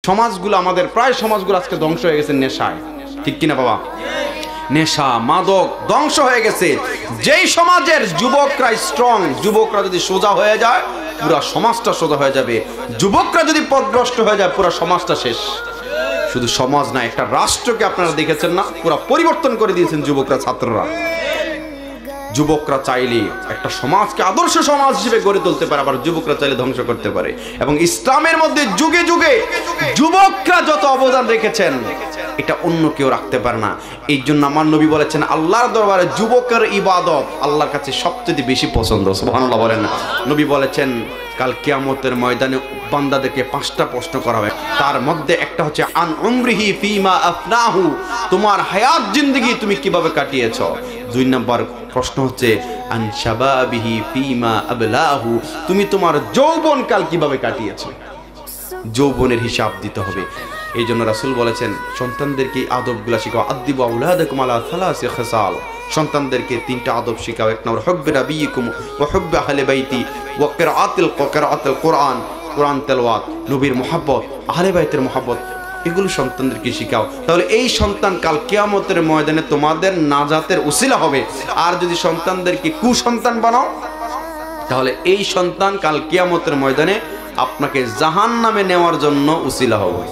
সমাজগুলো আমাদের প্রায় সমাজগুলো আজকে ধ্বংস হয়ে গেছে নেশায়, ঠিক কিনা বাবা? নেশা মাদক ধ্বংস হয়ে গেছে। যেই সমাজের যুবকরা স্ট্রং, যুবকরা যদি সোজা হয়ে যায় পুরো সমাজটা সোজা হয়ে যাবে। যুবকরা যদি পথভ্রষ্ট হয়ে যায় পুরো সমাজটা শেষ। শুধু সমাজ না, একটা রাষ্ট্রকে আপনারা দেখেছেন না, পুরো পরিবর্তন করে দিয়েছেন যুবকরা, ছাত্ররা। যুবকরা চাইলে একটা সমাজকে আদর্শ সমাজ হিসেবে গড়ে তুলতে পারে, আবার যুবকরা চাইলে ধ্বংস করতে পারে। এবং ইসলামের মধ্যে যুগে যুগে যুবকরা যত অবদান রেখেছেন এটা অন্য কেউ রাখতে পারে না। এই জন্য আমার নবী বলেছেন আল্লাহর দরবারে যুবকের ইবাদত আল্লাহর কাছে সবচেয়ে বেশি পছন্দ। সুবহানাল্লাহ বলেন না? নবী বলেছেন কাল কিয়ামতের ময়দানে বান্দাদেরকে 5টা প্রশ্ন করা হবে। তার মধ্যে একটা হচ্ছে আন উমরিহি ফিমা আফনাহু, তোমার হায়াত জিন্দেগি তুমি কিভাবে কাটিয়েছো। 2 নম্বর প্রশ্ন হচ্ছে আন শাবাবিহি ফিমা আবলাহু, তুমি তোমার যৌবনকাল কিভাবে কাটিয়েছো। যৌবনের হিসাব দিতে হবে। এই জন্য রাসূল বলেছেন সন্তানদেরকে আদবগুলো শেখাও। আদিবু আওলাদাকুম আলা সালাসি খিসাল, সন্তানদেরকে 3টা আদব শেখাও। 1 নম্বর হুব্বি নবিয়িকুম ওয়া হুব্বি আহলি বাইতি ওয়া কিরাআতুল কোরআন, কোরআন তেলাওয়াত, নবীর মুহাব্বত, আহলে বাইতের মুহাব্বত, এগুলো সন্তানদেরকে শেখাও। তাহলে এই সন্তান কাল কিয়ামতের ময়দানে তোমাদের নাজাতের উসিলা হবে। আর যদি সন্তানদেরকে কুসন্তান বানাও তাহলে এই সন্তান কাল কিয়ামতের ময়দানে আপনাকে জাহান্নামে নেওয়ার জন্য উসিলা হবে।